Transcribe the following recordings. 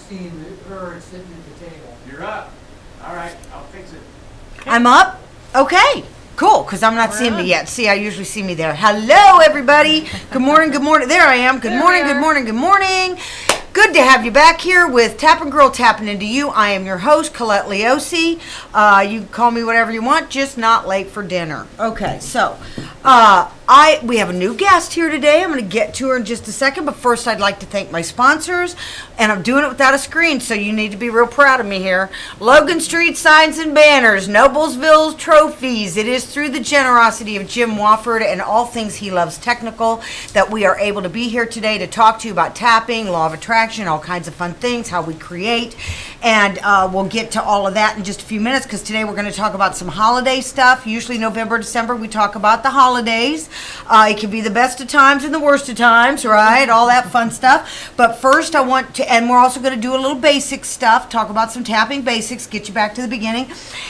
seeing her sitting at the table. You're up. All right, I'll fix it. Okay. I'm up? Okay. Cool, because I'm not seeing me yet. See, I usually see me there. Hello, everybody. Good morning, good morning. There I am. Good morning, good morning, good morning. Good to have you back here with Tapngrl Tapping Into You. I am your host, Colette Liose. You can call me whatever you want, just not late for dinner. Okay, so we have a new guest here today. I'm going to get to her in just a second, but first I'd like to thank my sponsors, and I'm doing it without a screen, so you need to be real proud of me here. Logan Street Signs and Banners, Noblesville's Trophies. It is through the generosity of Jim Wofford and all things he loves technical that we are able to be here today to talk to you about tapping, law of attraction, all kinds of fun things, how we create, and we'll get to all of that in just a few minutes because today we're going to talk about some holiday stuff. Usually November, December, we talk about the holidays. It can be the best of times and the worst of times, right? All that fun stuff. But first I want to, and we're also going to do a little basic stuff, talk about some tapping basics, get you back to the beginning,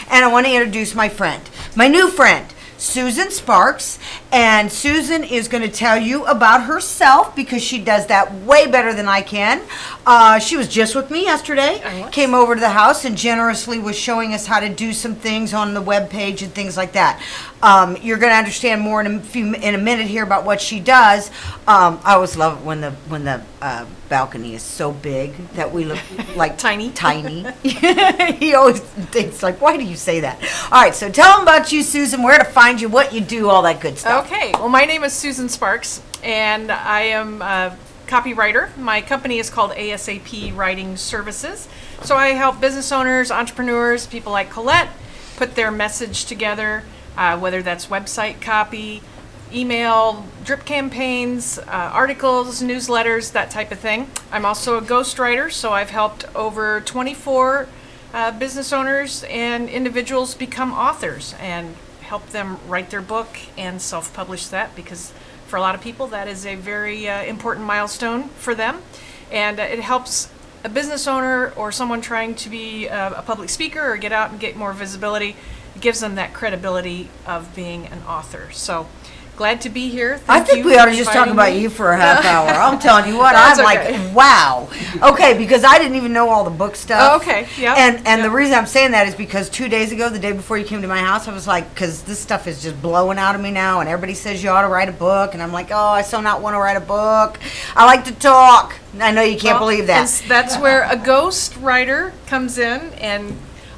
and I want to introduce my friend, my new friend, Susan Sparks, and Susan is going to tell you about herself because she does that way better than I can. She was just with me yesterday, came over to the house and generously was showing us how to do some things on the web page and things like that. You're going to understand more in a minute here about what she does. I always love it when the balcony is so big that we look like tiny. He always thinks like, why do you say that? All right, so tell them about you, Susan, where to find you, what you do, all that good stuff. Okay, well, my name is Susan Sparks, and I am a copywriter. My company is called ASAP Writing Services. So I help business owners, entrepreneurs, people like Colette, put their message together, whether that's website copy, email, drip campaigns, articles, newsletters, that type of thing. I'm also a ghostwriter, so I've helped over 24 business owners and individuals become authors and help them write their book and self-publish that because for a lot of people that is a very important milestone for them. And it helps a business owner or someone trying to be a public speaker or get out and get more visibility. It gives them that credibility of being an author. So glad to be here. I think we ought to just talk about you for a half hour. I'm telling you what, I'm like, wow. Okay, because I didn't even know all the book stuff. Oh, okay, yeah. And the reason I'm saying that is because 2 days ago, the day before you came to my house, I was like, because this stuff is just blowing out of me now, and everybody says you ought to write a book, and I'm like, oh, I so not want to write a book. I like to talk. I know you can't believe that. That's where a ghost writer comes in, and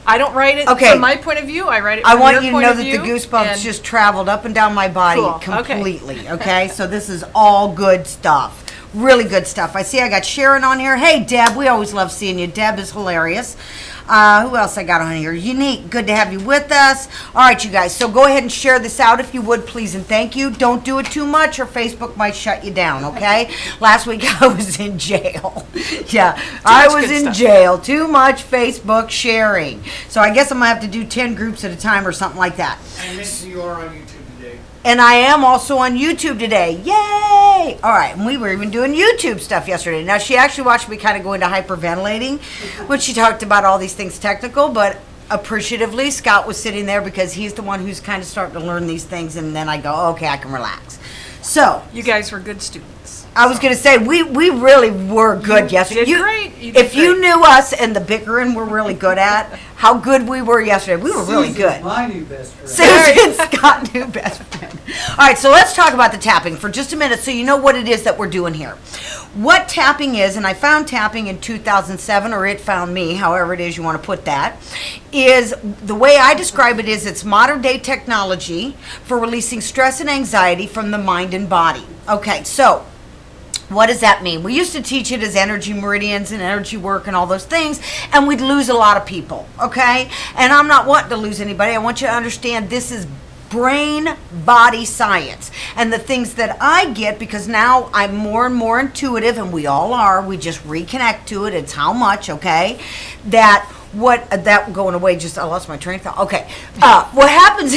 I don't write it from my point of view. I write it from your point of view. I want you to know that the goosebumps just traveled up and down my body completely, okay? So this is all good stuff. Really good stuff. I see I got Sharon on here. Hey, Deb, we always love seeing you. Deb is hilarious. Who else I got on here? Unique, good to have you with us. All right, you guys, so go ahead and share this out if you would, please, and thank you. Don't do it too much or Facebook might shut you down, okay? Last week I was in jail. Yeah, I was in jail. Too much Facebook sharing. So I guess I'm going to have to do 10 groups at a time or something like that. And you are on YouTube today. And I am also on YouTube today. Yay! All right, and we were even doing YouTube stuff yesterday. Now, she actually watched me kind of go into hyperventilating when she talked about all these things technical, but appreciatively, Scott was sitting there because he's the one who's kind of starting to learn these things, and then I go, okay, I can relax. So you guys were good students. I was going to say, we really were good yesterday. You did great. If you knew us and the bickering we're really good at, how good we were yesterday. We were really good. My new best friend. Susan, Scott, new best friend. All right, so let's talk about the tapping for just a minute so you know what it is that we're doing here. What tapping is, and I found tapping in 2007, or it found me, however it is you want to put that, is the way I describe it is it's modern day technology for releasing stress and anxiety from the mind and body. Okay, so what does that mean? We used to teach it as energy meridians and energy work and all those things, and we'd lose a lot of people, okay? And I'm not wanting to lose anybody. I want you to understand this is brain body science, and the things that I get, because now I'm more and more intuitive, and we all are, we just reconnect to it. It's how much, okay, that going away, just I lost my train of thought. Okay, what happens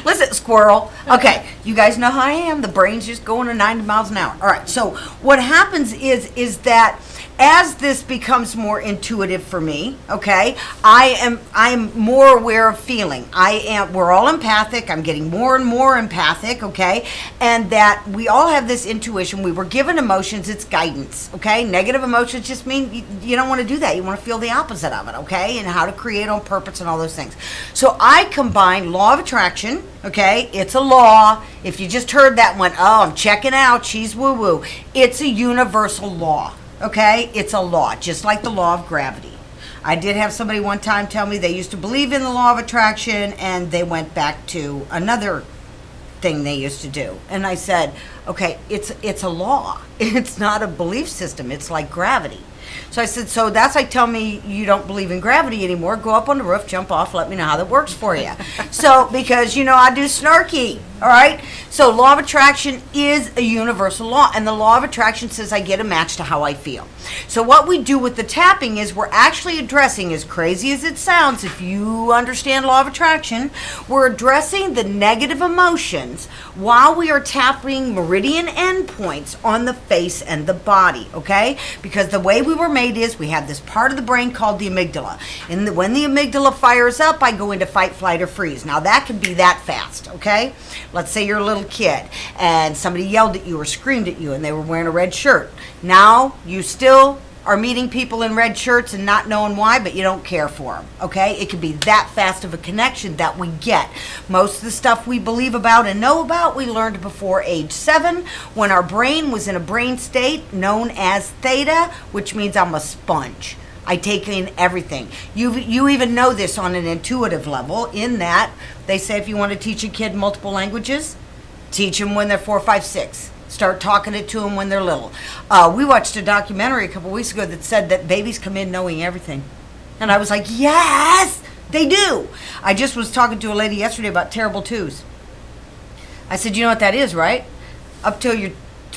listen, squirrel, okay, You guys know how I am. The brain's just going at 90 miles an hour. All right. So what happens is that as this becomes more intuitive for me, okay, I'm more aware of feeling. We're all empathic. I'm getting more and more empathic, okay? And that we all have this intuition. We were given emotions. It's guidance, okay? Negative emotions just mean you don't want to do that. You want to feel the opposite of it, okay? And how to create on purpose and all those things. So I combine law of attraction, okay? It's a law. If you just heard that one, oh, I'm checking out, she's woo-woo. It's a universal law. Okay, it's a law, just like the law of gravity. I did have somebody one time tell me they used to believe in the law of attraction and they went back to another thing they used to do. And I said, okay, it's a law. It's not a belief system. It's like gravity. So I said, so that's like tell me you don't believe in gravity anymore. Go up on the roof, jump off, let me know how that works for you. So, because, I do snarky, all right? So law of attraction is a universal law, and the law of attraction says I get a match to how I feel. So what we do with the tapping is we're actually addressing, as crazy as it sounds, if you understand law of attraction, we're addressing the negative emotions while we are tapping meridian endpoints on the face and the body, okay? Because the way we were made is we have this part of the brain called the amygdala. And when the amygdala fires up, I go into fight, flight, or freeze. Now that can be that fast, okay? Let's say you're a little kid and somebody yelled at you or screamed at you and they were wearing a red shirt. Now you still are meeting people in red shirts and not knowing why, but you don't care for them, okay? It could be that fast of a connection that we get. Most of the stuff we believe about and know about, we learned before age 7 when our brain was in a brain state known as theta, which means I'm a sponge. I take in everything. You even know this on an intuitive level in that they say if you want to teach a kid multiple languages, teach them when they're 4, 5, 6. Start talking it to them when they're little. We watched a documentary a couple weeks ago that said that babies come in knowing everything. And I was like, yes, they do. I just was talking to a lady yesterday about terrible twos. I said, you know what that is, right? Up till you're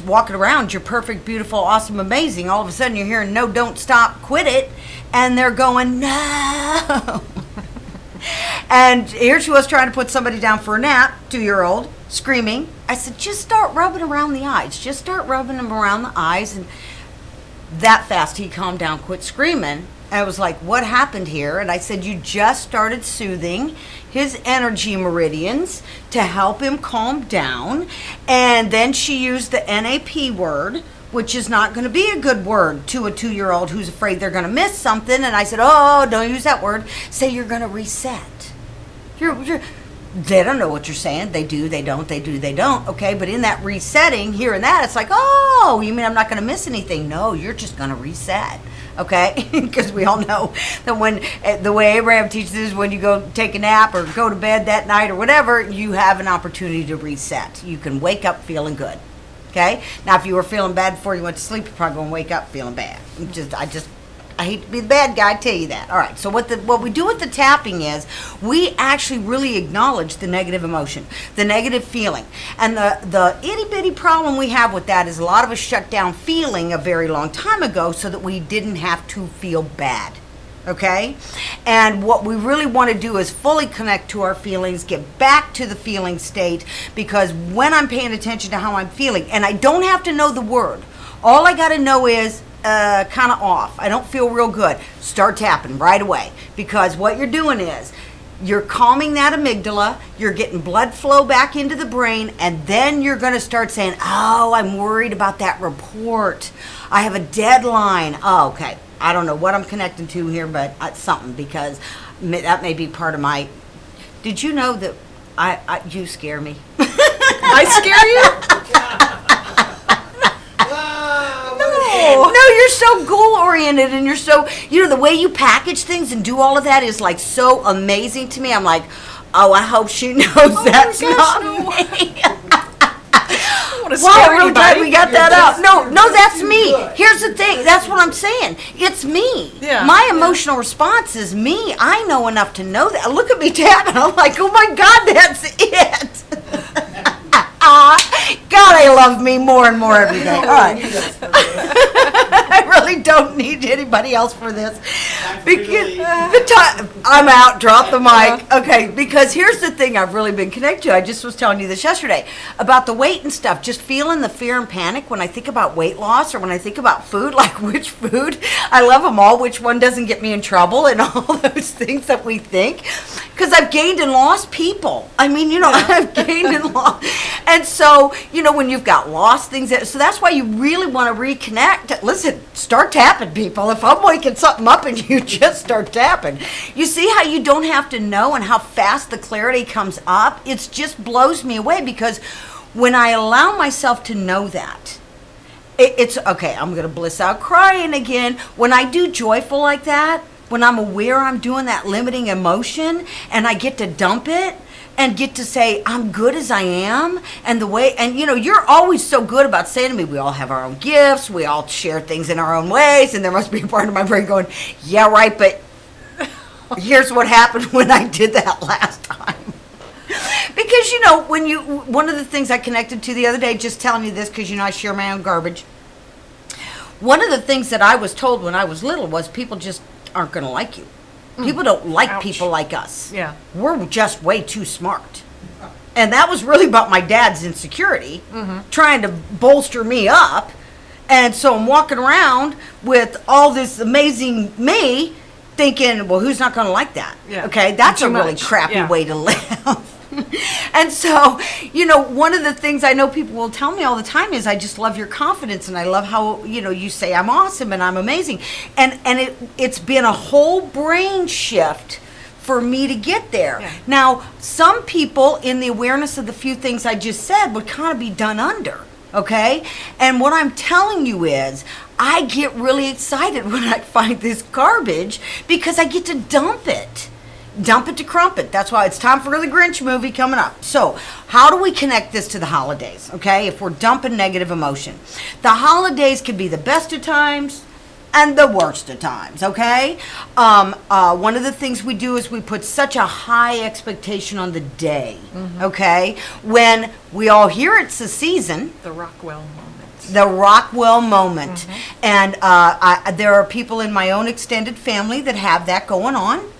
walking around, you're perfect, beautiful, awesome, amazing. All of a sudden you're hearing no, don't stop, quit it. And they're going, no. And here she was trying to put somebody down for a nap, 2-year-old, screaming. I said, just start rubbing around the eyes. Just start rubbing them around the eyes. And that fast he calmed down, quit screaming. I was like, what happened here? And I said, you just started soothing his energy meridians to help him calm down. And then she used the NAP word, which is not going to be a good word to a 2-year-old who's afraid they're going to miss something. And I said, oh, don't use that word. Say you're going to reset. They don't know what you're saying. They do, they don't, they do, they don't. Okay, but in that resetting, hearing that, it's like, oh, you mean I'm not going to miss anything? No, you're just going to reset. Okay, because we all know that when the way Abraham teaches is when you go take a nap or go to bed that night or whatever, you have an opportunity to reset. You can wake up feeling good. Okay, now if you were feeling bad before you went to sleep, you're probably going to wake up feeling bad. I hate to be the bad guy, I tell you that. All right, so what we do with the tapping is we actually really acknowledge the negative emotion, the negative feeling. And the itty-bitty problem we have with that is a lot of us shut down feeling a very long time ago so that we didn't have to feel bad. Okay? And what we really want to do is fully connect to our feelings, get back to the feeling state, because when I'm paying attention to how I'm feeling, and I don't have to know the word, all I got to know is kind of off. I don't feel real good. Start tapping right away, because what you're doing is you're calming that amygdala, you're getting blood flow back into the brain, and then you're going to start saying, oh, I'm worried about that report. I have a deadline. Oh, okay. I don't know what I'm connecting to here, but it's something, because that may be part of my... Did you know that you scare me? I scare you? No, you're so goal-oriented, and you're so, the way you package things and do all of that is like so amazing to me. I'm like, oh, I hope she knows that's not me. Well, I'm really glad we got that out. No, that's me. Here's the thing. That's what I'm saying. It's me. Yeah. My emotional response is me. I know enough to know that. Look at me tapping. I'm like, oh my God, that's it. God, I love me more and more every day. All right. I really really don't need anybody else for this. Time for Because Billy. I'm out, drop the mic. Okay, because here's the thing I've really been connected to. I just was telling you this yesterday about the weight and stuff. Just feeling the fear and panic when I think about weight loss or when I think about food, like which food. I love them all. Which one doesn't get me in trouble and all those things that we think. Because I've gained and lost people. I mean, I've gained and lost. And so, when you've got lost things, so that's why you really want to reconnect. Listen, start tapping, people. If I'm waking something up and you just start tapping, you see how you don't have to know and how fast the clarity comes up? It just blows me away because when I allow myself to know that, it's okay, I'm going to bliss out crying again. When I do joyful like that, when I'm aware I'm doing that limiting emotion and I get to dump it and get to say, I'm good as I am. And you're always so good about saying to me, we all have our own gifts. We all share things in our own ways. And there must be a part of my brain going, yeah, right, but here's what happened when I did that last time. Because, one of the things I connected to the other day, just telling you this because, I share my own garbage. One of the things that I was told when I was little was people just aren't going to like you. People don't like Ouch. people like us. Yeah. We're just way too smart. And that was really about my dad's insecurity, trying to bolster me up. And so I'm walking around with all this amazing me thinking, well, who's not going to like that? Yeah. Okay, that's Too a really much. crappy Yeah. way to live. And so, one of the things I know people will tell me all the time is I just love your confidence and I love how, you say I'm awesome and I'm amazing. And it's been a whole brain shift for me to get there. Yeah. Now, some people in the awareness of the few things I just said would kind of be done under, okay? And what I'm telling you is I get really excited when I find this garbage because I get to dump it. Dump it to crumpet. That's why it's time for the Grinch movie coming up. So, how do we connect this to the holidays, okay? If we're dumping negative emotion. The holidays can be the best of times and the worst of times, okay? One of the things we do is we put such a high expectation on the day, okay? When we all hear it's the season. The Rockwell moment. The Rockwell moment. And there are people in my own extended family that have that going on.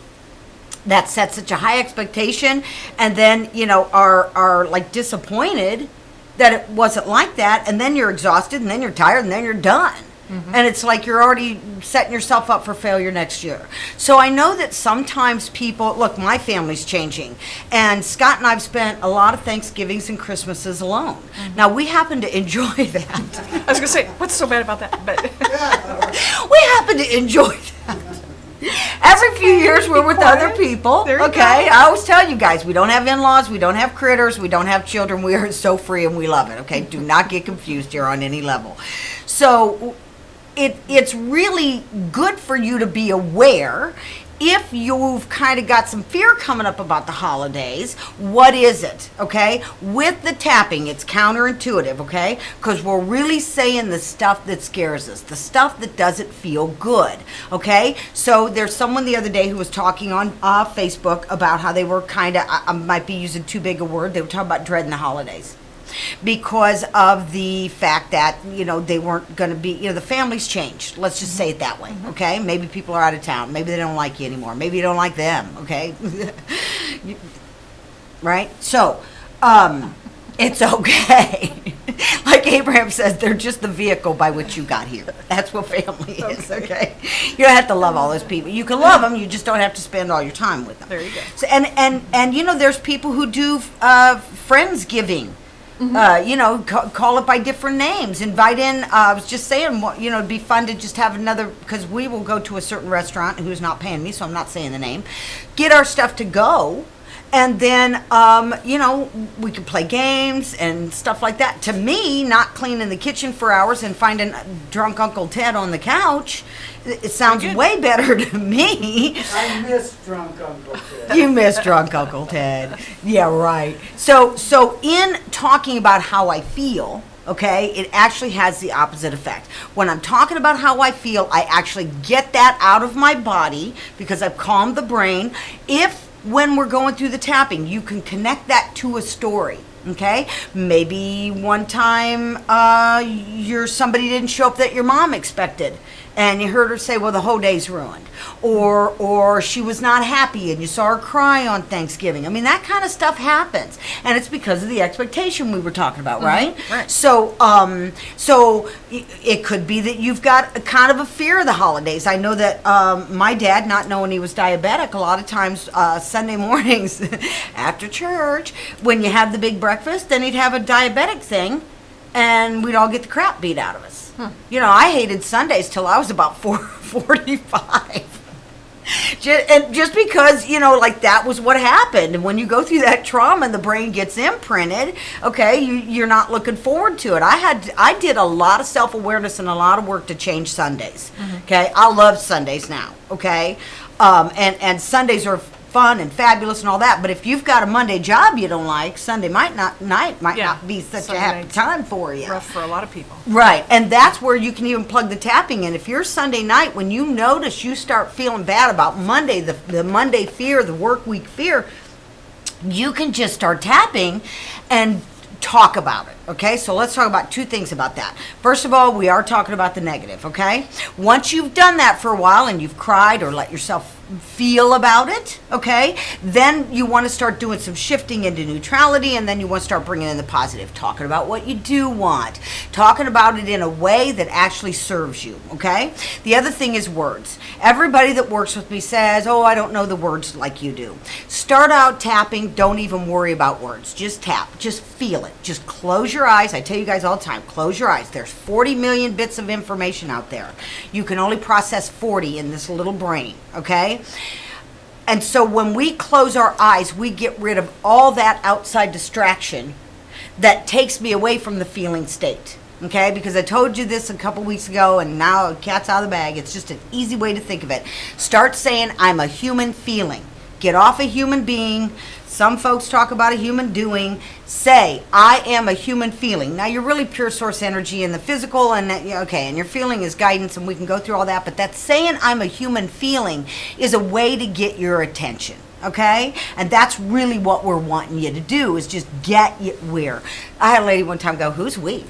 That sets such a high expectation and then, are like disappointed that it wasn't like that. And then you're exhausted and then you're tired and then you're done. And it's like you're already setting yourself up for failure next year. So I know that sometimes people, look, my family's changing. And Scott and I've spent a lot of Thanksgivings and Christmases alone. Now, we happen to enjoy that. I was going to say, what's so bad about that? But We happen to enjoy that. Every few years we're with other people. There you Okay, go. I always tell you guys, we don't have in-laws, we don't have critters, we don't have children. We are so free and we love it. Okay, do not get confused here on any level. So it's really good for you to be aware. If you've kind of got some fear coming up about the holidays, what is it, okay? With the tapping, it's counterintuitive, okay? Because we're really saying the stuff that scares us, the stuff that doesn't feel good, okay? So there's someone the other day who was talking on Facebook about how they were kind of, I might be using too big a word, they were talking about dreading the holidays. Because of the fact that, they weren't going to be, the family's changed. Let's just say it that way, okay? Maybe people are out of town. Maybe they don't like you anymore. Maybe you don't like them, okay? Right? So, it's okay. Like Abraham says, they're just the vehicle by which you got here. That's what family is, okay? You don't have to love all those people. You can love them, you just don't have to spend all your time with them. there you go. So, and there's people who do Friendsgiving. Call it by different names. Invite in, I was just saying, it'd be fun to just have another, because we will go to a certain restaurant who's not paying me, so I'm not saying the name, get our stuff to go, and then, we can play games and stuff like that. To me, not cleaning the kitchen for hours and finding drunk Uncle Ted on the couch, it sounds way better to me. I miss drunk Uncle Ted. You miss drunk Uncle Ted. Yeah, right. So in talking about how I feel, okay, it actually has the opposite effect. When I'm talking about how I feel, I actually get that out of my body because I've calmed the brain. When we're going through the tapping, you can connect that to a story. Okay, maybe one time somebody didn't show up that your mom expected, and you heard her say, well, the whole day's ruined, or she was not happy and you saw her cry on Thanksgiving. I mean, that kind of stuff happens, and it's because of the expectation we were talking about, right? Right. So it could be that you've got a kind of a fear of the holidays. I know that my dad, not knowing he was diabetic, a lot of times Sunday mornings after church, when you have the big breakfast, then he'd have a diabetic thing, and we'd all get the crap beat out of us. You know, I hated Sundays till I was about 45. Just because, you know, like that was what happened. And when you go through that trauma and the brain gets imprinted, okay, you're not looking forward to it. I did a lot of self-awareness and a lot of work to change Sundays. Okay, I love Sundays now. Okay, and Sundays are fun and fabulous and all that, but if you've got a Monday job you don't like, Sunday might not be such Sunday a happy night's time for you. Rough for a lot of people. Right, and that's where you can even plug the tapping in. If you're Sunday night, when you notice you start feeling bad about Monday, the Monday fear, the work week fear, you can just start tapping and talk about it. Okay, so let's talk about two things about that. First of all, we are talking about the negative. Okay, once you've done that for a while and you've cried or let yourself feel about it, okay, then you want to start doing some shifting into neutrality, and then you want to start bringing in the positive, talking about what you do want, talking about it in a way that actually serves you. Okay, the other thing is words. Everybody that works with me says, oh, I don't know the words like you do. Start out tapping. Don't even worry about words. Just tap. Just feel it. Just close your eyes. I tell you guys all the time, close your eyes. There's 40 million bits of information out there. You can only process 40 in this little brain, okay? And so when we close our eyes, we get rid of all that outside distraction that takes me away from the feeling state, okay? Because I told you this a couple weeks ago, and now cat's out of the bag. It's just an easy way to think of it. Start saying, I'm a human feeling. Get off a human being. Some folks talk about a human doing. Say, I am a human feeling. Now, you're really pure source energy in the physical, and and your feeling is guidance, and we can go through all that, but that saying I'm a human feeling is a way to get your attention, okay? And that's really what we're wanting you to do, is just get you where. I had a lady one time go, who's we?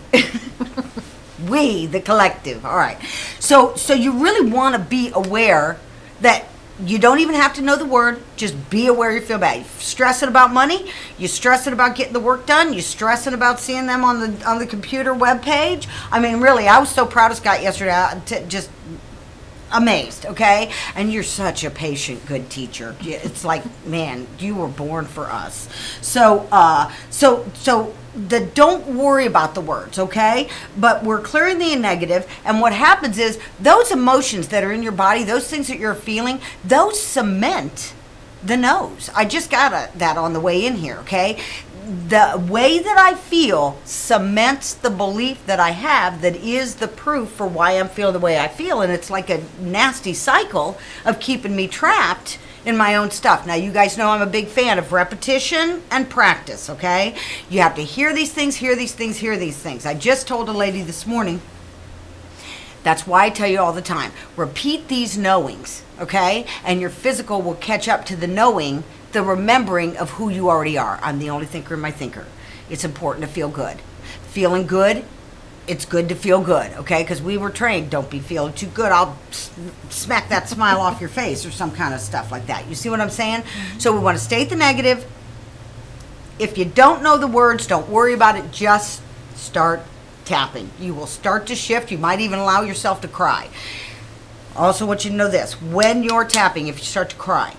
We, the collective. All right. So you really want to be aware that you don't even have to know the word. Just be aware you feel bad. You're stressing about money. You're stressing about getting the work done. You're stressing about seeing them on the computer web page. I mean, really, I was so proud of Scott yesterday. Just amazed, okay? And you're such a patient, good teacher. It's like, man, you were born for us. So don't worry about the words, okay? But we're clearing the negative, and what happens is those emotions that are in your body, those things that you're feeling, those cement the nose. I just got that on the way in here, okay? The way that I feel cements the belief that I have that is the proof for why I'm feeling the way I feel, and it's like a nasty cycle of keeping me trapped in my own stuff. Now, you guys know I'm a big fan of repetition and practice, okay? You have to hear these things, hear these things, hear these things. I just told a lady this morning, that's why I tell you all the time, repeat these knowings, okay? And your physical will catch up to the knowing, the remembering of who you already are. I'm the only thinker in my thinker. It's important to feel good. Feeling good, it's good to feel good, okay? Because we were trained, don't be feeling too good. I'll smack that smile off your face or some kind of stuff like that. You see what I'm saying? So we want to state the negative. If you don't know the words, don't worry about it. Just start tapping. You will start to shift. You might even allow yourself to cry. Also want you to know this. When you're tapping, if you start to cry,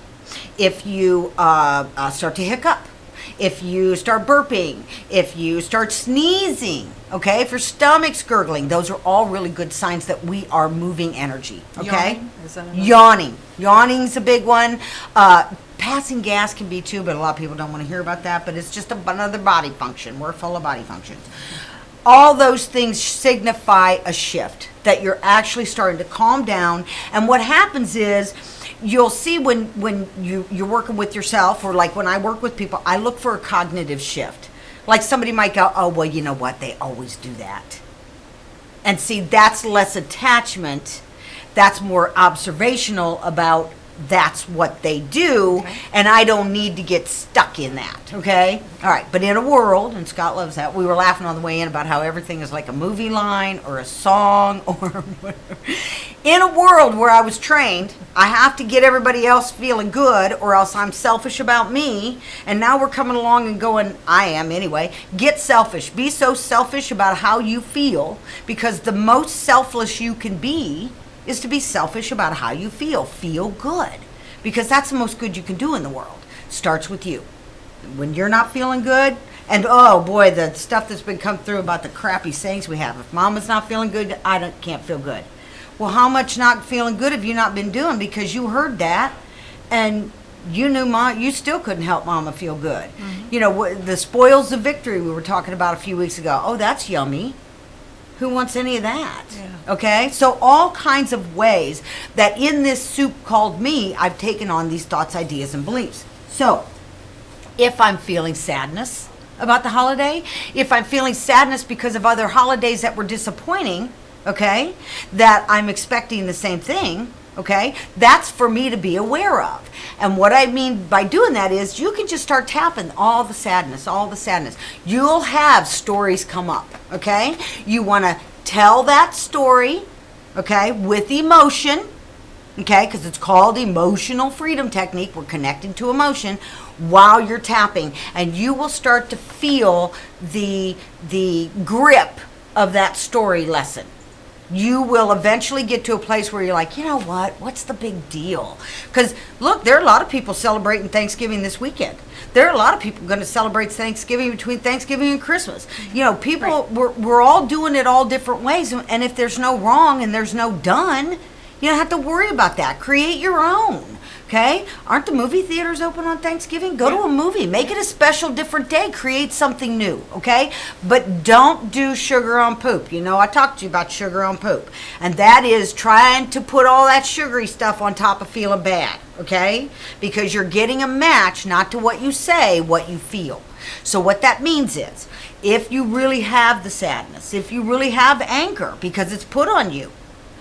if you start to hiccup, if you start burping, if you start sneezing, okay, if your stomach's gurgling, those are all really good signs that we are moving energy, okay? Yawning? Is that another? Yawning. Yawning's a big one. Passing gas can be too, but a lot of people don't want to hear about that, but it's just another body function. We're full of body functions. All those things signify a shift, that you're actually starting to calm down, and what happens is, you'll see when you're working with yourself, or like when I work with people, I look for a cognitive shift. Like somebody might go, oh, well, you know what? They always do that. And see, that's less attachment. That's more observational about that's what they do, and I don't need to get stuck in that, okay? All right, but in a world, and Scott loves that, we were laughing on the way in about how everything is like a movie line or a song or whatever. In a world where I was trained, I have to get everybody else feeling good or else I'm selfish about me, and now we're coming along and going, I am anyway, get selfish. Be so selfish about how you feel, because the most selfless you can be is to be selfish about how you feel. Feel good, because that's the most good you can do in the world. Starts with you. When you're not feeling good, and oh boy, the stuff that's been come through about the crappy sayings we have. If mama's not feeling good, can't feel good. Well, how much not feeling good have you not been doing? Because you heard that, and you knew you still couldn't help mama feel good. Mm-hmm. You know, the spoils of victory we were talking about a few weeks ago. Oh, that's yummy. Who wants any of that? Yeah. Okay? So all kinds of ways that in this soup called me, I've taken on these thoughts, ideas, and beliefs. So if I'm feeling sadness about the holiday, if I'm feeling sadness because of other holidays that were disappointing, okay, that I'm expecting the same thing, okay, that's for me to be aware of. And what I mean by doing that is you can just start tapping all the sadness. You'll have stories come up, okay? You want to tell that story, okay, with emotion, okay, because it's called emotional freedom technique. We're connecting to emotion while you're tapping, and you will start to feel the grip of that story lesson. You will eventually get to a place where you're like, you know what? What's the big deal? Because, look, there are a lot of people celebrating Thanksgiving this weekend. There are a lot of people going to celebrate Thanksgiving between Thanksgiving and Christmas. You know, people, right. we're all doing it all different ways. And if there's no wrong and there's no done, you don't have to worry about that. Create your own. Okay? Aren't the movie theaters open on Thanksgiving? Go to a movie. Make it a special, different day. Create something new. Okay? But don't do sugar on poop. You know, I talked to you about sugar on poop. And that is trying to put all that sugary stuff on top of feeling bad. Okay? Because you're getting a match, not to what you say, what you feel. So what that means is, if you really have the sadness, if you really have anger because it's put on you,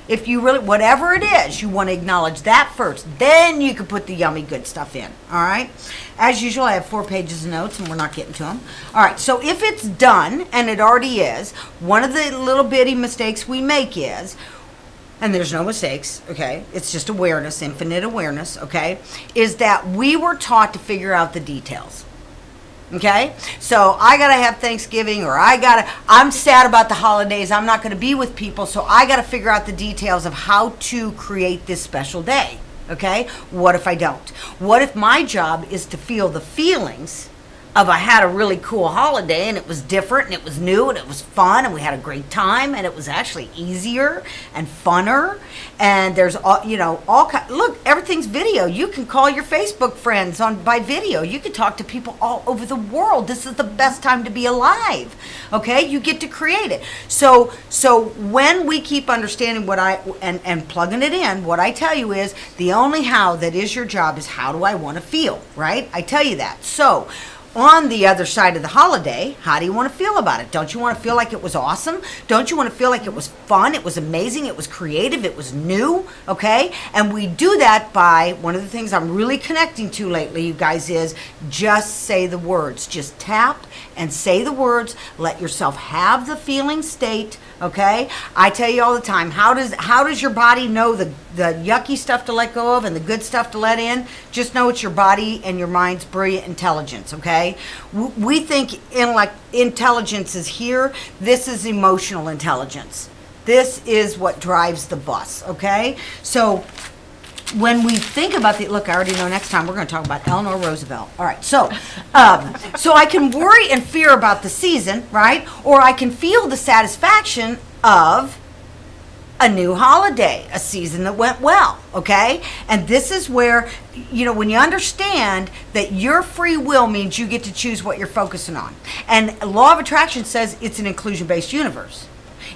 if you really, whatever it is, you want to acknowledge that first. Then you can put the yummy good stuff in. All right? As usual, I have 4 pages of notes, and we're not getting to them. All right, so if it's done, and it already is, one of the little bitty mistakes we make is, and there's no mistakes, okay? It's just awareness, infinite awareness, okay? Is that we were taught to figure out the details. Okay, so I gotta have Thanksgiving, or I'm sad about the holidays, I'm not gonna be with people, so I gotta figure out the details of how to create this special day. Okay, what if I don't? What if my job is to feel the feelings of I had a really cool holiday and it was different and it was new and it was fun and we had a great time and it was actually easier and funner, and there's all, you know, look, everything's video. You can call your Facebook friends by video. You can talk to people all over the world. This is the best time to be alive. Okay, you get to create it. So when we keep understanding and plugging it in, what I tell you is the only how that is your job is how do I want to feel, right? I tell you that. So on the other side of the holiday, how do you want to feel about it? Don't you want to feel like it was awesome? Don't you want to feel like it was fun? It was amazing. It was creative. It was new. Okay? And we do that by, one of the things I'm really connecting to lately, you guys, is just say the words. Just tap and say the words. Let yourself have the feeling state. Okay? I tell you all the time, how does your body know the yucky stuff to let go of and the good stuff to let in? Just know it's your body and your mind's brilliant intelligence. Okay? We think intelligence is here. This is emotional intelligence. This is what drives the bus. Okay? So when we think about look, I already know next time we're going to talk about Eleanor Roosevelt. All right, so I can worry and fear about the season, right? Or I can feel the satisfaction of a new holiday, a season that went well, okay? And this is where, you know, when you understand that your free will means you get to choose what you're focusing on. And law of attraction says it's an inclusion-based universe.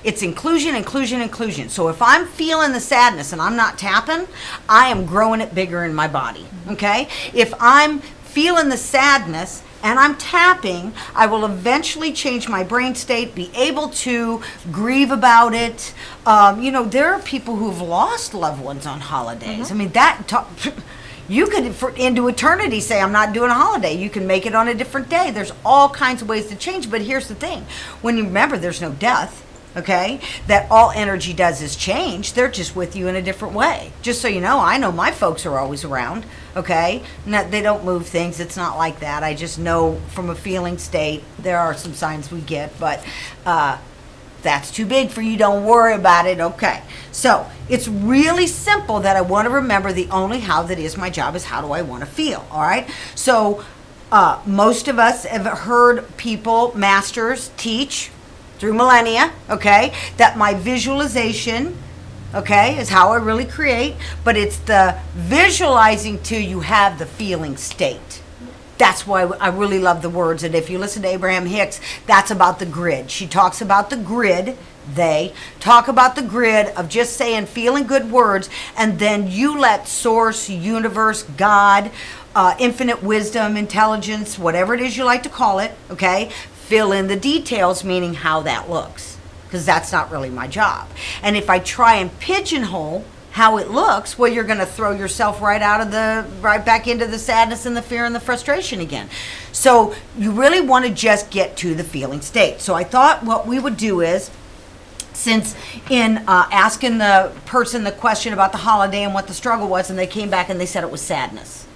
It's inclusion, inclusion, inclusion. So if I'm feeling the sadness and I'm not tapping, I am growing it bigger in my body, okay? If I'm feeling the sadness and I'm tapping, I will eventually change my brain state, be able to grieve about it. There are people who've lost loved ones on holidays. I mean, you could, into eternity, say, I'm not doing a holiday. You can make it on a different day. There's all kinds of ways to change. But here's the thing. When you remember there's no death, okay, that all energy does is change. They're just with you in a different way. Just so you know, I know my folks are always around, okay? They don't move things. It's not like that. I just know from a feeling state, there are some signs we get. But that's too big for you. Don't worry about it. Okay. So it's really simple that I want to remember the only how that is my job is how do I want to feel. All right. So most of us have heard people, masters, teach through millennia, okay, that my visualization, okay, is how I really create, but it's the visualizing till you have the feeling state. That's why I really love the words. And if you listen to Abraham Hicks, that's about the grid. She talks about the grid. They talk about the grid of just saying feeling good words, and then you let source, universe, God, infinite wisdom, intelligence, whatever it is you like to call it, okay, fill in the details, meaning how that looks, because that's not really my job. And if I try and pigeonhole how it looks, well, you're going to throw yourself right back into the sadness and the fear and the frustration again. So you really want to just get to the feeling state. So I thought what we would do is, since in asking the person the question about the holiday and what the struggle was, and they came back and they said it was sadness.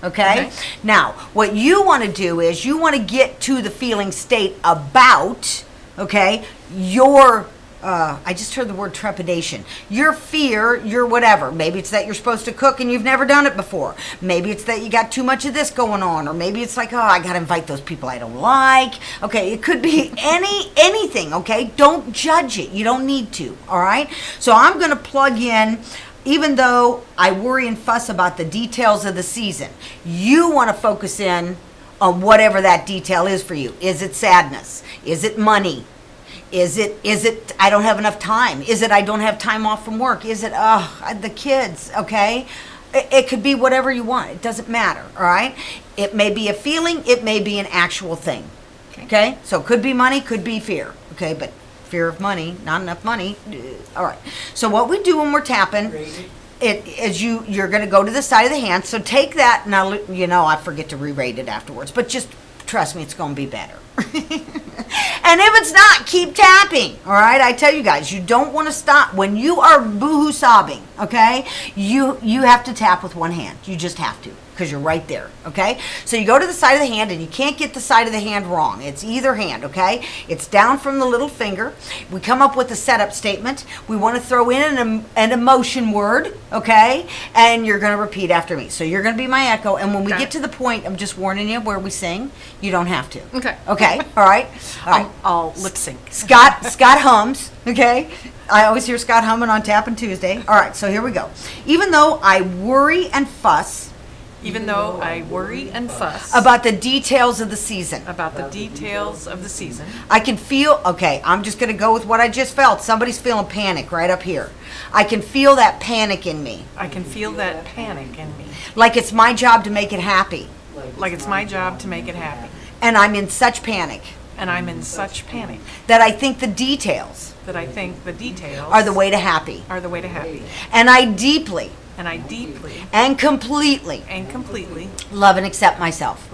Okay? Now, what you want to do is you want to get to the feeling state about, okay, your I just heard the word trepidation. Your fear, your whatever. Maybe it's that you're supposed to cook and you've never done it before. Maybe it's that you got too much of this going on. Or maybe it's like, oh, I got to invite those people I don't like. Okay, it could be anything, okay? Don't judge it. You don't need to, all right? So I'm going to plug in, even though I worry and fuss about the details of the season, you want to focus in on whatever that detail is for you. Is it sadness? Is it money? Is it I don't have enough time? Is it I don't have time off from work? Is it the kids, okay? It could be whatever you want. It doesn't matter, all right? It may be a feeling, it may be an actual thing. Okay? So it could be money, could be fear. Okay, but fear of money, not enough money. All right. So what we do when we're tapping, you're going to go to the side of the hand. So take that, now I forget to re-rate it afterwards, but just trust me, it's going to be better. And if it's not, keep tapping. All right, I tell you guys, you don't want to stop when you are boohoo sobbing. Okay, you have to tap with one hand. You just have to, because you're right there. Okay, so you go to the side of the hand, and you can't get the side of the hand wrong. It's either hand. Okay, it's down from the little finger. We come up with a setup statement. We want to throw in an emotion word. Okay, and you're going to repeat after me. So you're going to be my echo. And when we get to the point, I'm just warning you where we sing. You don't have to. Okay. Okay. All right. All right. I'll lip sync. Scott hums, okay? I always hear Scott humming on Tapping Tuesday. All right, so here we go. Even though I worry and fuss about the details of the season. I can feel, okay, I'm just going to go with what I just felt. Somebody's feeling panic right up here. I can feel that panic in me. Like it's my job to make it happy. And I'm in such panic. That I think the details are the way to happy. And I deeply and completely love and accept myself.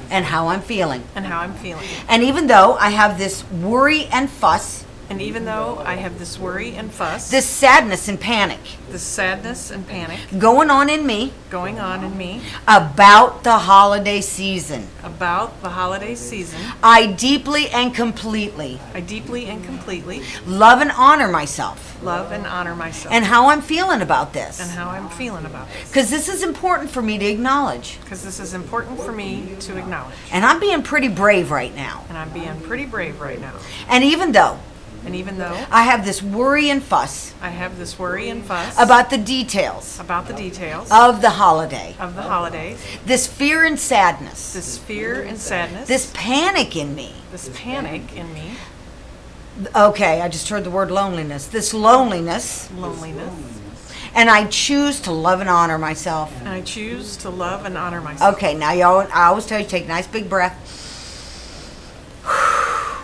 And how I'm feeling. And even though I have this worry and fuss, this sadness and panic going on in me about the holiday season, I deeply and completely love and honor myself. And how I'm feeling about this. Because this is important for me to acknowledge. And I'm being pretty brave right now. And even though I have this worry and fuss about the details of the holiday, this fear and sadness, this panic in me. Okay, I just heard the word loneliness. This loneliness And I choose to love and honor myself. And I choose to love and honor myself. Okay, now y'all, I always tell you, take a nice big breath.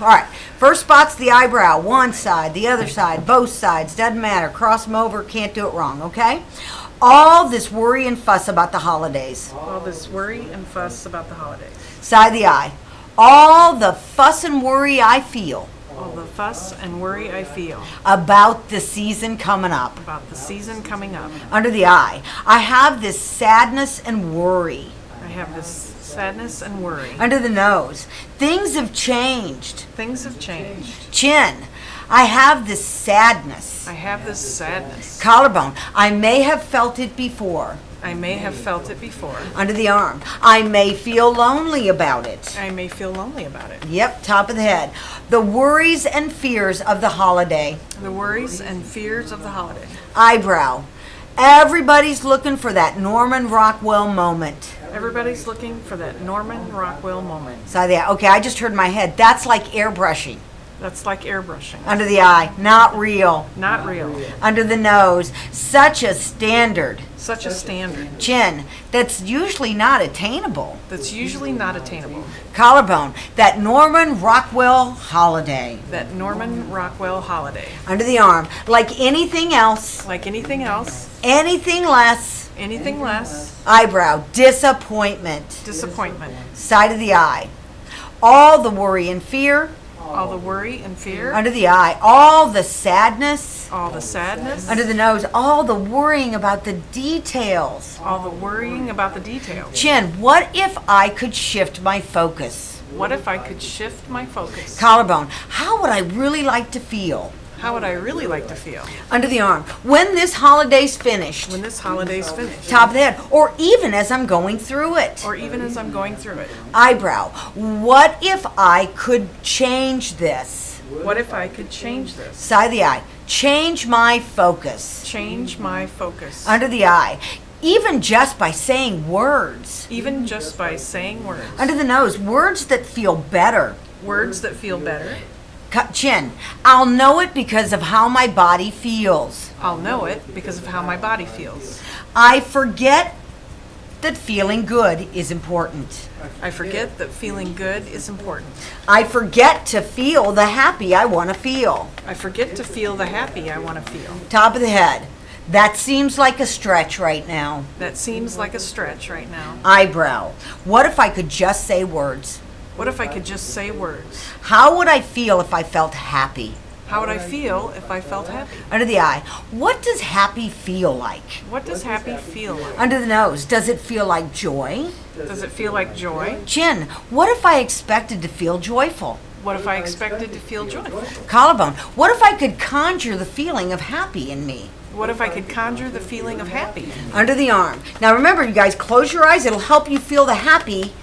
All right, first spot's the eyebrow. One side, the other side, both sides, doesn't matter. Cross them over, can't do it wrong, okay? All this worry and fuss about the holidays. All this worry and fuss about the holidays. Side of the eye. All the fuss and worry I feel All the fuss and worry I feel about the season coming up. about the season coming up. Under the eye. I have this sadness and worry. I have this sadness and worry. Under the nose. Things have changed. Things have changed. Chin. I have this sadness. I have this sadness. Collarbone. I may have felt it before. I may have felt it before. Under the arm. I may feel lonely about it. I may feel lonely about it. Yep, top of the head. The worries and fears of the holiday. The worries and fears of the holiday. Eyebrow. Everybody's looking for that Norman Rockwell moment. Everybody's looking for that Norman Rockwell moment. Side of the eye. Okay, I just heard in my head. That's like airbrushing. That's like airbrushing. Under the eye. Not real. Not real. Under the nose. Such a standard. Such a standard. Chin. That's usually not attainable. That's usually not attainable. Collarbone. That Norman Rockwell holiday. That Norman Rockwell holiday. Under the arm. Like anything else. Like anything else, Anything less. anything less, Eyebrow. Disappointment. disappointment. Side of the eye. All the worry and fear. All the worry and fear. Under the eye. All the sadness. All the sadness. Under the nose. All the worrying about the details. All the worrying about the details. Chin. What if I could shift my focus? What if I could shift my focus? Collarbone. How would I really like to feel? How would I really like to feel Under the arm. When this holiday's finished. when this holiday's finished? Top of the head. Or even as I'm going through it. Or even as I'm going through it. Eyebrow. What if I could change this? What if I could change this? Side of the eye. Change my focus. Change my focus. Under the eye. Even just by saying words. Even just by saying words. Under the nose. Words that feel better. Words that feel better. Chin. I'll know it because of how my body feels. I'll know it because of how my body feels. I forget that feeling good is important. I forget that feeling good is important. I forget to feel the happy I want to feel. I forget to feel the happy I want to feel. Top of the head. That seems like a stretch right now. That seems like a stretch right now. Eyebrow. What if I could just say words? What if I could just say words? How would I feel if I felt happy? How would I feel if I felt happy? Under the eye. What does happy feel like? What does happy feel like? Under the nose. Does it feel like joy? Does it feel like joy? Chin. What if I expected to feel joyful? What if I expected to feel joyful? Collarbone. What if I could conjure the feeling of happy in me? What if I could conjure the feeling of happy? Under the arm. Now remember, you guys, close your eyes. It'll help you feel the happy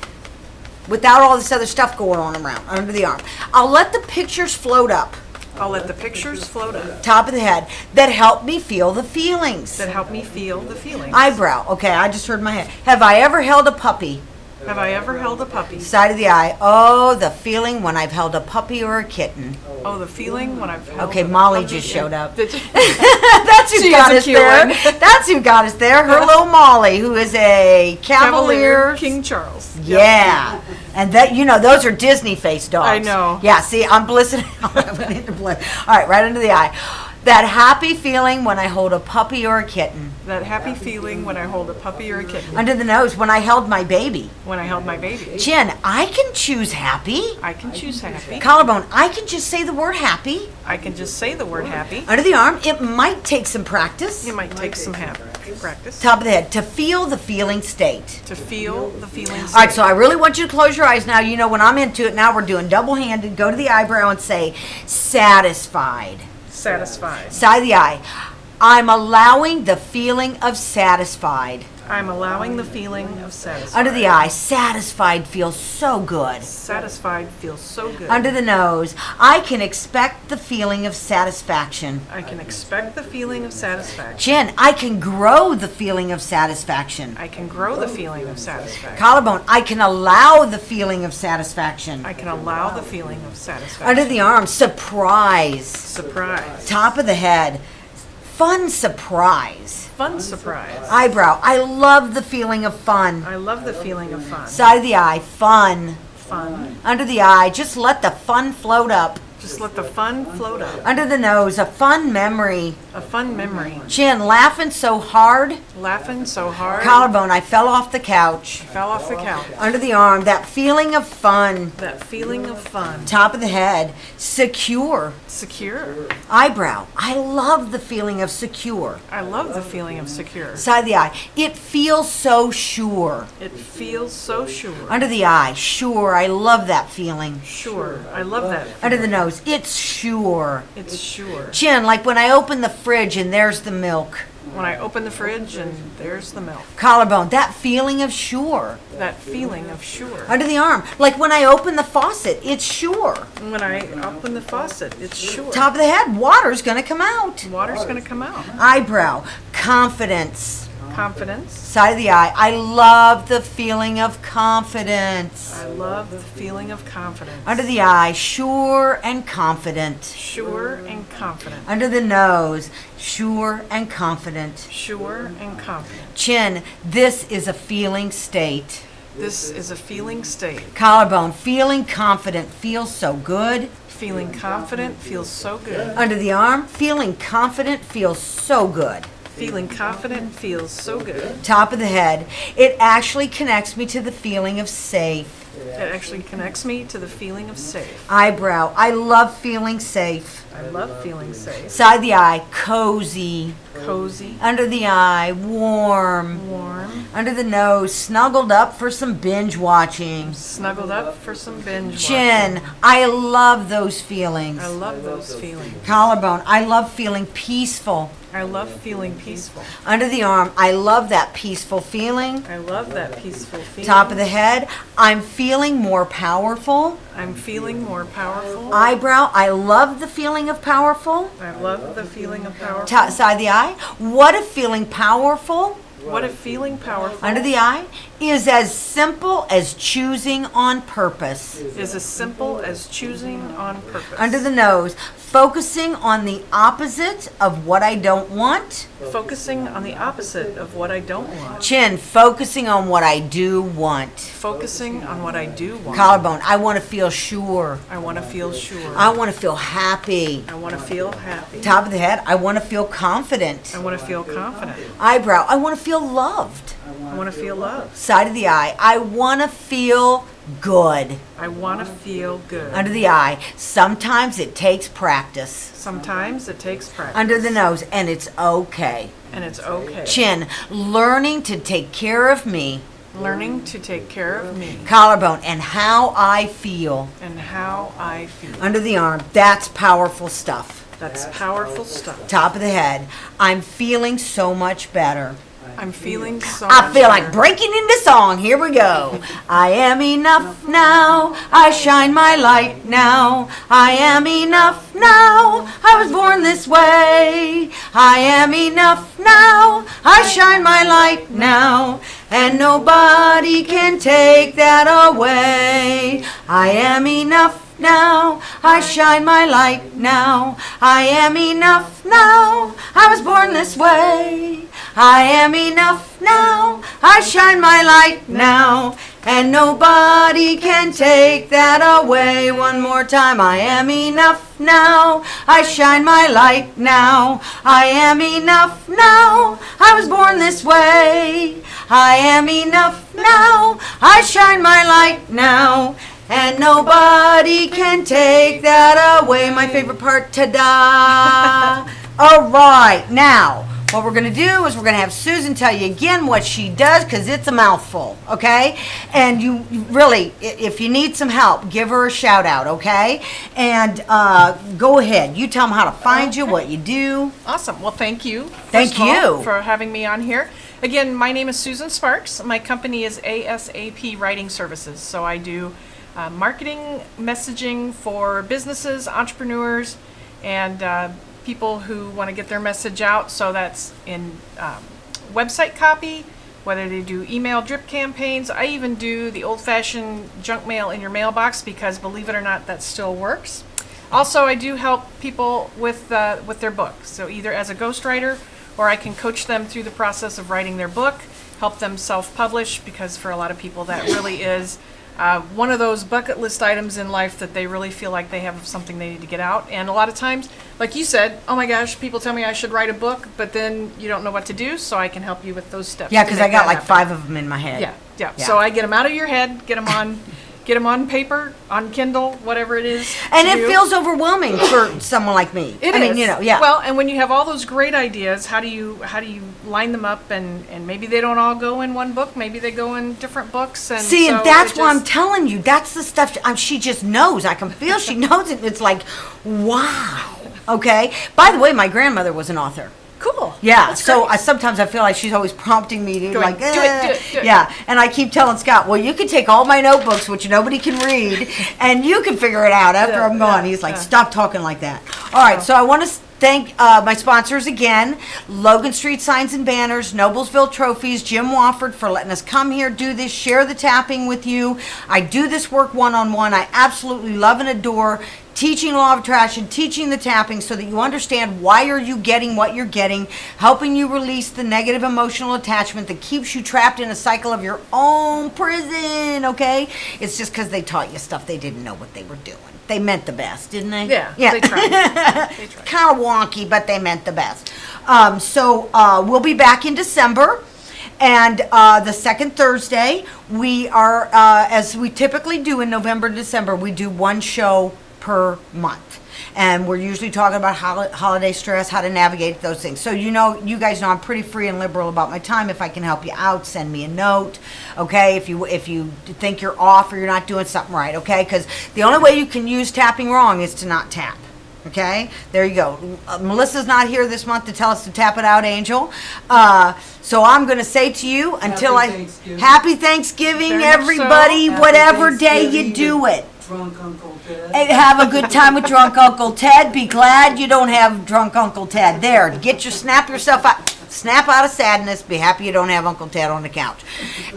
without all this other stuff going on around. Under the arm. I'll let the pictures float up. I'll let the pictures float up Top of the head. That help me feel the feelings. that help me feel the feelings. Eyebrow. Okay, I just heard my head. Have I ever held a puppy? Have I ever held a puppy? Side of the eye. Oh, the feeling when I've held a puppy or a kitten. Oh, the feeling when I've held Okay, a Molly puppy just and- showed up. Did you- That's who She got is a us cute there. one. That's who got us there. Her little Molly, who is a Cavalier. King Charles. Yep. Yeah. And that, you know, those are Disney face dogs. I know. Yeah, see, I'm listening. I went into bliss. All right, right under the eye. That happy feeling when I hold a puppy or a kitten. That happy feeling when I hold a puppy or a kitten. Under the nose, when I held my baby. When I held my baby. Chin, I can choose happy. I can choose happy. Collarbone, I can just say the word happy. I can just say the word happy. Under the arm, it might take some practice. It might take some practice Top of the head, to feel the feeling state. to feel the feelings. All right, so I really want you to close your eyes now. You know, when I'm into it now, we're doing double-handed. Go to the eyebrow and say, satisfied. Satisfied. Side of the eye. I'm allowing the feeling of satisfied. I'm allowing the feeling of satisfied. Under the eye, satisfied feels so good. Satisfied feels so good. Under the nose, I can expect the feeling of satisfaction. I can expect the feeling of satisfaction. Chin, I can grow the feeling of satisfaction. I can grow the feeling of satisfaction. Collarbone, I can allow the feeling of satisfaction. I can allow the feeling of satisfaction. Under the arm, surprise. Surprise. Top of the head, fun surprise. Fun surprise. Eyebrow, I love the feeling of fun. I love the feeling of fun. Side of the eye, fun. Fun. Under the eye, just let the fun float up. Just let the fun float up. Under the nose, a fun memory. A fun memory. Chin, laughing so hard. Laughing so hard. Collarbone, I fell off the couch. Fell off the couch. Under the arm, that feeling of fun. That feeling of fun. Top of the head, secure. Secure. Eyebrow, I love the feeling of secure. I love the feeling of secure. Side of the eye, it feels so sure. It feels so sure. Under the eye, sure, I love that feeling. Sure. I love that. Under the nose, it's sure. It's sure. Chin, like when I open the fridge and there's the milk. When I open the fridge and there's the milk. Collarbone, that feeling of sure. That feeling of sure. Under the arm, like when I open the faucet, it's sure. And when I open the faucet, it's sure. Top of the head, water's gonna come out. Water's going to come out. Eyebrow, confidence. Confidence. Side of the eye, I love the feeling of confidence. I love the feeling of confidence. Under the eye, sure and confident. Sure and confident. Under the nose, sure and confident. Sure and confident. Chin, this is a feeling state. This is a feeling state. Collarbone, feeling confident feels so good. Feeling confident feels so good. Under the arm, feeling confident feels so good. Feeling confident feels so good. Top of the head, it actually connects me to the feeling of safe. It actually connects me to the feeling of safe. Eyebrow, I love feeling safe. I love feeling safe. Side of the eye, cozy. Cozy. Under the eye, warm. Warm. Under the nose, snuggled up for some binge watching. Snuggled up for some binge Chin, watching. I love those feelings. I love those feelings. Collarbone, I love feeling peaceful. I love feeling peaceful. Under the arm, I love that peaceful feeling. I love that peaceful feeling. Top of the head, I'm feeling more powerful. I'm feeling more powerful. Eyebrow, I love the feeling of powerful. I love the feeling of powerful. Side of the eye, what if feeling powerful What if feeling powerful under the eye is as simple as choosing on purpose. is as simple as choosing on purpose. Under the nose, focusing on the opposite of what I don't want. Focusing on the opposite of what I don't want. Chin, focusing on what I do want. Focusing on what I do want. Collarbone, I want to feel sure. I want to feel sure. I want to feel happy. I want to feel happy. Top of the head, I want to feel confident. I want to feel confident. Eyebrow, I want to feel loved. I want to feel loved. Side of the eye, I want to feel good. I want to feel good. Under the eye, sometimes it takes practice. Sometimes it takes practice. Under the nose, and it's okay. And it's okay. Chin, learning to take care of me. Learning to take care of me Collarbone, and how I feel. and how I feel. Under the arm, that's powerful stuff. That's powerful stuff. Top of the head, I'm feeling so much better. I'm feeling so I much feel like better. breaking into song. Here we go. I am enough now. I shine my light now. I am enough now. I was born this way. I am enough now. I shine my light now. And nobody can take that away. I am enough now. I shine my light now. I am enough now. I was born this way. I am enough now. I shine my light now. And nobody can take that away. One more time. I am enough now. I shine my light now. I am enough now. I was born this way. I am enough now. I shine my light now. And nobody can take that away. My favorite part, ta-da. All right, now, what we're going to do is we're going to have Susan tell you again what she does, because it's a mouthful, okay? And you really, if you need some help, give her a shout out, okay? And go ahead. You tell them how to find you, what you do. Awesome. Well, thank you. Thank first of all, you. for having me on here. Again, my name is Susan Sparks. My company is ASAP Writing Services. So I do marketing, messaging for businesses, entrepreneurs, and people who want to get their message out. So that's in website copy, whether they do email drip campaigns. I even do the old-fashioned junk mail in your mailbox, because believe it or not, that still works. Also, I do help people with their book. So either as a ghostwriter, or I can coach them through the process of writing their book, help them self-publish, because for a lot of people that really is one of those bucket list items in life that they really feel like they have something they need to get out. And a lot of times, like you said, oh my gosh, people tell me I should write a book, but then you don't know what to do, so I can help you with those steps. Yeah, to because make I got that like happen. 5 of them in my head. Yeah. So I get them out of your head, get them on paper, on Kindle, whatever it is. And to it do. feels overwhelming for someone like me. It I is. mean, you know, yeah. Well, and when you have all those great ideas, how do you line them up? And maybe they don't all go in one book. Maybe they go in different books. And See, so and that's it why I'm just- telling you. That's the stuff she just knows. I can feel she knows it. It's like, wow. Okay. By the way, my grandmother was an author. Cool. Yeah, That's so great. sometimes I feel like she's always prompting me to Going, like, "Do it. yeah, and I keep telling Scott, well, you can take all my notebooks, which nobody can read, and you can figure it out after Yeah, I'm gone. yeah, He's like, yeah. stop talking like that. All right, so I want to thank my sponsors again, Logan Street Signs and Banners, Noblesville Trophies, Jim Wofford for letting us come here, do this, share the tapping with you. I do this work one-on-one. I absolutely love and adore teaching law of attraction, teaching the tapping so that you understand why are you getting what you're getting, helping you release the negative emotional attachment that keeps you trapped in a cycle of your own prison, okay? It's just because they taught you stuff they didn't know what they were doing. They meant the best, didn't they? Yeah. They tried. They tried. Kind of wonky, but they meant the best. So we'll be back in December. And the second Thursday, we are, as we typically do in November and December, we do one show per month. And we're usually talking about holiday stress, how to navigate those things. So you guys know I'm pretty free and liberal about my time. If I can help you out, send me a note, okay? If you think you're off or you're not doing something right, okay? Because the only way you can use tapping wrong is to not tap. Okay, there you go. Melissa's not here this month to tell us to tap it out, Angel. So I'm going to say to you until Happy Thanksgiving, Very much so. everybody, Happy whatever day you Thanksgiving do it. Drunk Uncle Ted. Hey, have a good time with drunk Uncle Ted. Be glad you don't have drunk Uncle Ted. There, snap out of sadness. Be happy you don't have Uncle Ted on the couch.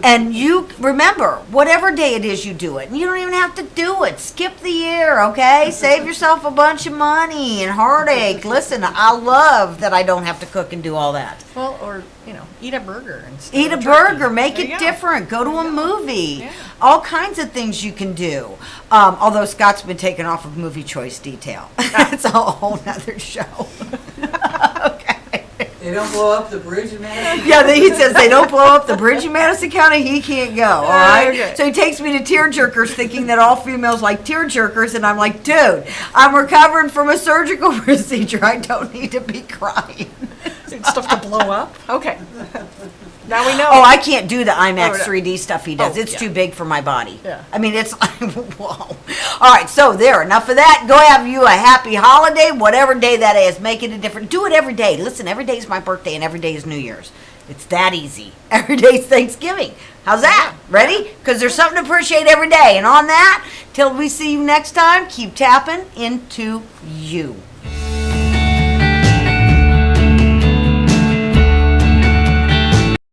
And you remember, whatever day it is you do it, and you don't even have to do it. Skip the year, okay? Save yourself a bunch of money and heartache. Listen, I love that I don't have to cook and do all that. Well, or eat a burger instead. Eat a of turkey. burger, make There it you go. different, go to a movie. Yeah. All kinds of things you can do. Although Scott's been taken off of movie choice detail. It's a whole nother show. Okay. They don't blow up the bridge in Madison. Yeah, he says they don't blow up the bridge in Madison County, he can't go, all right? Okay. So he takes me to tearjerkers thinking that all females like tearjerkers, and I'm like, dude, I'm recovering from a surgical procedure. I don't need to be crying. Stuff to blow up. Okay. Now we know. Oh, I can't do the IMAX Oh, no. 3D stuff he does. Oh, It's yeah. too big for my body. Yeah. I mean, it's like, whoa. All right, so there, enough of that. Go have you a happy holiday, whatever day that is. Make it a different. Do it every day. Listen, every day is my birthday and every day is New Year's. It's that easy. Every day is Thanksgiving. How's that? Ready? Because there's something to appreciate every day. And on that, till we see you next time, keep tapping into you.